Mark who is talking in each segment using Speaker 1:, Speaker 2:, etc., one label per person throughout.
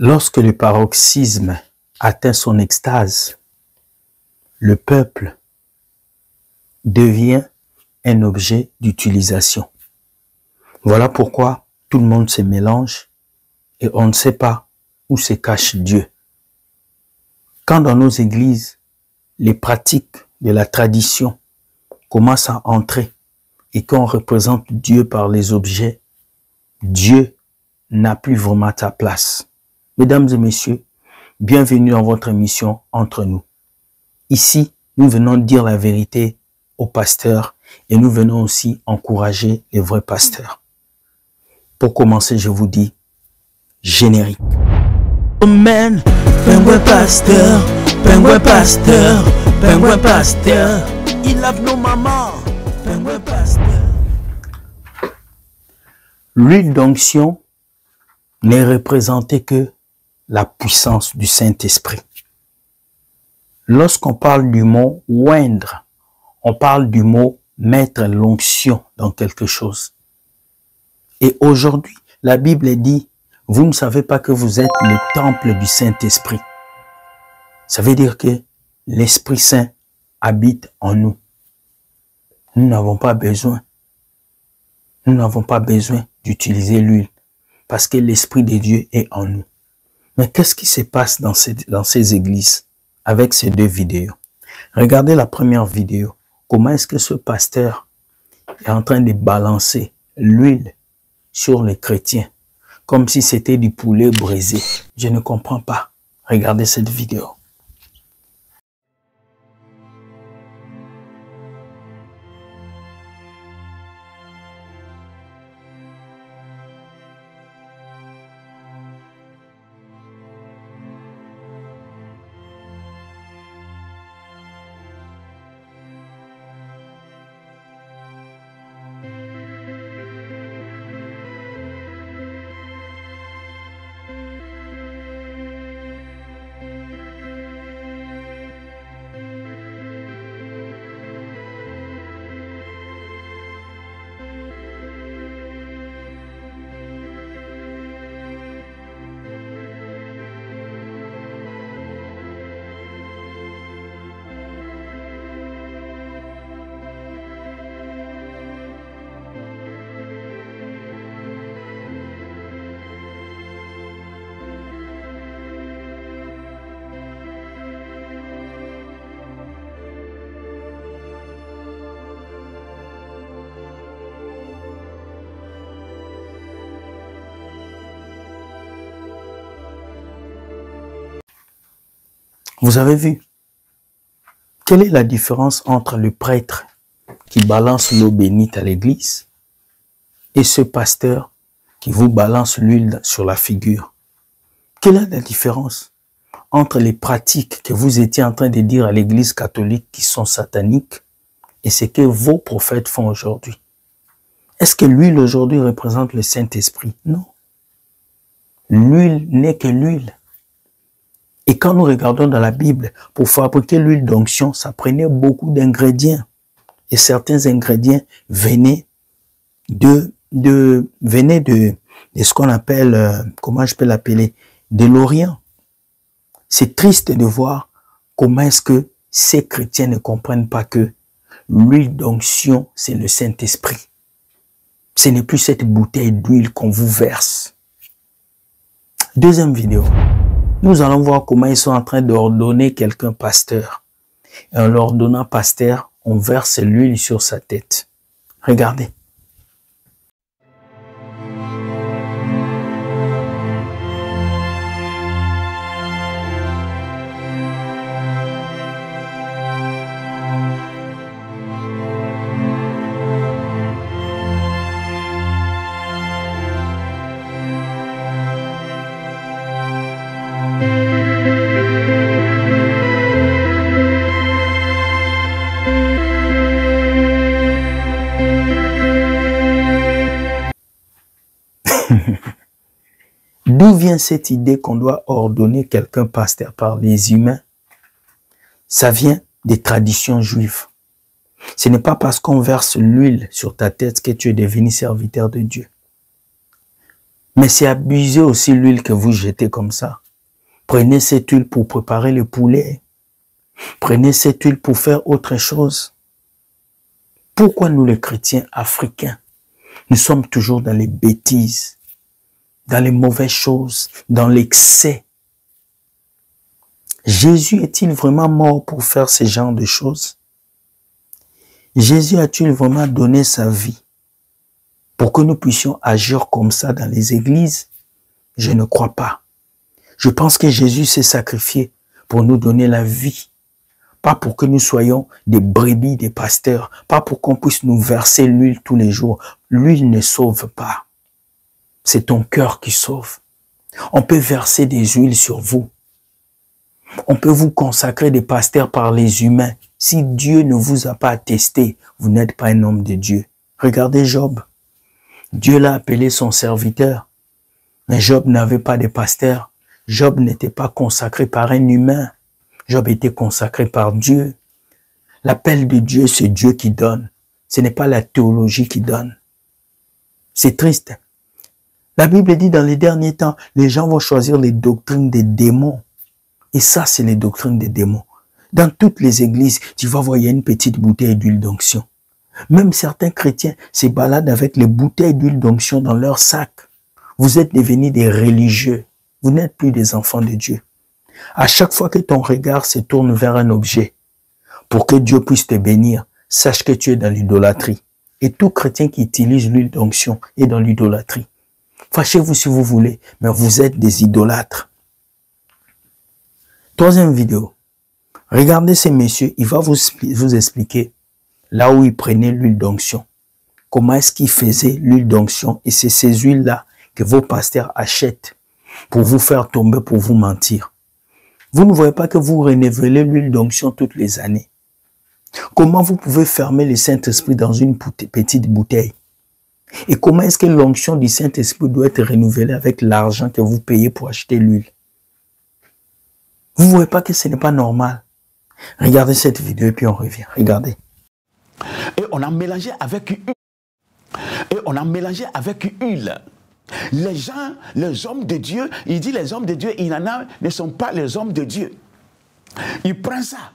Speaker 1: Lorsque le paroxysme atteint son extase, le peuple devient un objet d'utilisation. Voilà pourquoi tout le monde se mélange et on ne sait pas où se cache Dieu. Quand dans nos églises, les pratiques de la tradition commencent à entrer et qu'on représente Dieu par les objets, Dieu n'a plus vraiment sa place. Mesdames et messieurs, bienvenue dans votre émission Entre nous. Ici, nous venons dire la vérité aux pasteurs et nous venons aussi encourager les vrais pasteurs. Pour commencer, je vous dis générique.
Speaker 2: Man, pingouin pasteur, pingouin pasteur, pingouin pasteur. Il lave nos mamans, pingouin pasteur.
Speaker 1: L'huile d'onction n'est représentée que la puissance du Saint-Esprit. Lorsqu'on parle du mot oindre, on parle du mot mettre l'onction dans quelque chose. Et aujourd'hui, la Bible dit, vous ne savez pas que vous êtes le temple du Saint-Esprit. Ça veut dire que l'Esprit Saint habite en nous. Nous n'avons pas besoin d'utiliser l'huile parce que l'Esprit de Dieu est en nous. Mais qu'est-ce qui se passe dans ces églises avec ces deux vidéos? Regardez la première vidéo. Comment est-ce que ce pasteur est en train de balancer l'huile sur les chrétiens comme si c'était du poulet braisé? Je ne comprends pas. Regardez cette vidéo. Vous avez vu? Quelle est la différence entre le prêtre qui balance l'eau bénite à l'église et ce pasteur qui vous balance l'huile sur la figure? Quelle est la différence entre les pratiques que vous étiez en train de dire à l'église catholique qui sont sataniques et ce que vos prophètes font aujourd'hui? Est-ce que l'huile aujourd'hui représente le Saint-Esprit? Non. L'huile n'est que l'huile. Et quand nous regardons dans la Bible, pour fabriquer l'huile d'onction, ça prenait beaucoup d'ingrédients. Et certains ingrédients venaient de ce qu'on appelle, comment je peux l'appeler, de l'Orient. C'est triste de voir comment est-ce que ces chrétiens ne comprennent pas que l'huile d'onction, c'est le Saint-Esprit. Ce n'est plus cette bouteille d'huile qu'on vous verse. Deuxième vidéo. Nous allons voir comment ils sont en train d'ordonner quelqu'un pasteur. Et en l'ordonnant pasteur, on verse l'huile sur sa tête. Regardez. D'où vient cette idée qu'on doit ordonner quelqu'un pasteur par les humains? Ça vient des traditions juives. Ce n'est pas parce qu'on verse l'huile sur ta tête que tu es devenu serviteur de Dieu. Mais c'est abuser aussi l'huile que vous jetez comme ça. Prenez cette huile pour préparer le poulet. Prenez cette huile pour faire autre chose. Pourquoi nous les chrétiens africains, nous sommes toujours dans les bêtises, dans les mauvaises choses, dans l'excès? Jésus est-il vraiment mort pour faire ce genre de choses? Jésus a-t-il vraiment donné sa vie pour que nous puissions agir comme ça dans les églises? Je ne crois pas. Je pense que Jésus s'est sacrifié pour nous donner la vie. Pas pour que nous soyons des brebis, des pasteurs. Pas pour qu'on puisse nous verser l'huile tous les jours. L'huile ne sauve pas. C'est ton cœur qui sauve. On peut verser des huiles sur vous. On peut vous consacrer des pasteurs par les humains. Si Dieu ne vous a pas attesté, vous n'êtes pas un homme de Dieu. Regardez Job. Dieu l'a appelé son serviteur. Mais Job n'avait pas de pasteur. Job n'était pas consacré par un humain. Job était consacré par Dieu. L'appel de Dieu, c'est Dieu qui donne. Ce n'est pas la théologie qui donne. C'est triste. La Bible dit dans les derniers temps, les gens vont choisir les doctrines des démons. Et ça, c'est les doctrines des démons. Dans toutes les églises, tu vas voir, il y a une petite bouteille d'huile d'onction. Même certains chrétiens se baladent avec les bouteilles d'huile d'onction dans leur sac. Vous êtes devenus des religieux. Vous n'êtes plus des enfants de Dieu. À chaque fois que ton regard se tourne vers un objet, pour que Dieu puisse te bénir, sache que tu es dans l'idolâtrie. Et tout chrétien qui utilise l'huile d'onction est dans l'idolâtrie. Fâchez-vous si vous voulez, mais vous êtes des idolâtres. Troisième vidéo. Regardez ces messieurs, il va vous expliquer là où ils prenaient l'huile d'onction. Comment est-ce qu'ils faisaient l'huile d'onction? Et c'est ces huiles-là que vos pasteurs achètent pour vous faire tomber, pour vous mentir. Vous ne voyez pas que vous renouvelez l'huile d'onction toutes les années. Comment vous pouvez fermer le Saint-Esprit dans une petite bouteille? Et comment est-ce que l'onction du Saint-Esprit doit être renouvelée avec l'argent que vous payez pour acheter l'huile? Vous ne voyez pas que ce n'est pas normal? Regardez cette vidéo et puis on revient. Regardez.
Speaker 3: Et on a mélangé avec huile. Et on a mélangé avec huile. Les gens, les hommes de Dieu, il dit les hommes de Dieu, il y en a, ne sont pas les hommes de Dieu. Ils prennent ça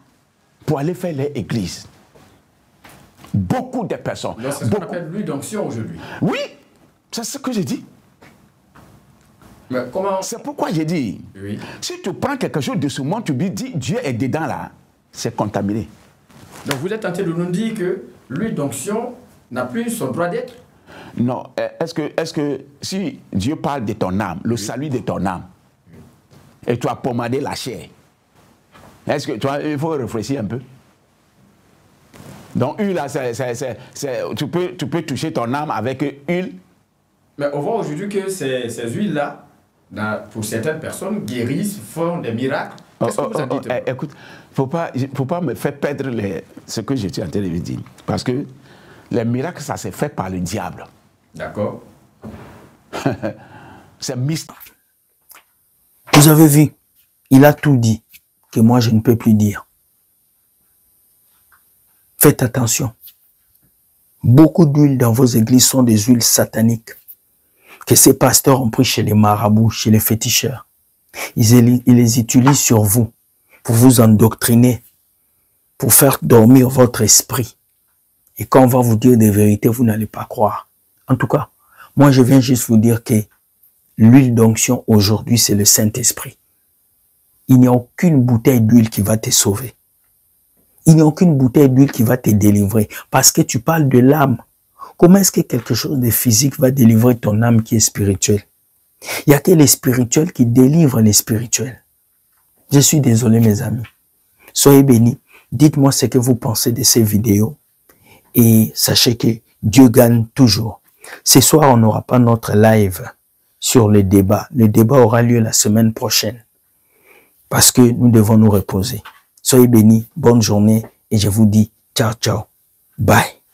Speaker 3: pour aller faire les églises. Beaucoup de personnes.
Speaker 4: C'est ce qu'on appelle l'huile d'onction aujourd'hui.
Speaker 3: Oui, c'est ce que j'ai dit.
Speaker 4: Mais comment...
Speaker 3: C'est pourquoi j'ai dit,
Speaker 4: oui.
Speaker 3: Si tu prends quelque chose de ce monde, tu dis Dieu est dedans là, c'est contaminé.
Speaker 4: Donc vous êtes tenté de nous dire que l'huile d'onction n'a plus son droit d'être?
Speaker 3: Non, est-ce que si Dieu parle de ton âme, le salut de ton âme, et tu as pommadé la chair, est-ce que il faut réfléchir un peu? Donc huile là, tu peux toucher ton âme avec huile.
Speaker 4: Mais on voit aujourd'hui que ces huiles-là, pour certaines personnes, guérissent, font des miracles. Qu'est-ce que vous en dites?
Speaker 3: Écoute, faut pas me faire perdre ce que je suis en train de vous dire. Parce que les miracles, ça s'est fait par le diable.
Speaker 4: D'accord.
Speaker 3: C'est mystère.
Speaker 1: Vous avez vu, il a tout dit que moi je ne peux plus dire. Faites attention. Beaucoup d'huiles dans vos églises sont des huiles sataniques que ces pasteurs ont pris chez les marabouts, chez les féticheurs. Ils les utilisent sur vous pour vous endoctriner, pour faire dormir votre esprit. Et quand on va vous dire des vérités, vous n'allez pas croire. En tout cas, moi je viens juste vous dire que l'huile d'onction aujourd'hui, c'est le Saint-Esprit. Il n'y a aucune bouteille d'huile qui va te sauver. Il n'y a aucune bouteille d'huile qui va te délivrer. Parce que tu parles de l'âme. Comment est-ce que quelque chose de physique va délivrer ton âme qui est spirituelle? Il n'y a que les spirituels qui délivrent les spirituels. Je suis désolé mes amis. Soyez bénis. Dites-moi ce que vous pensez de ces vidéos. Et sachez que Dieu gagne toujours. Ce soir, on n'aura pas notre live sur le débat. Le débat aura lieu la semaine prochaine. Parce que nous devons nous reposer. Soyez bénis, bonne journée et je vous dis ciao, ciao, bye.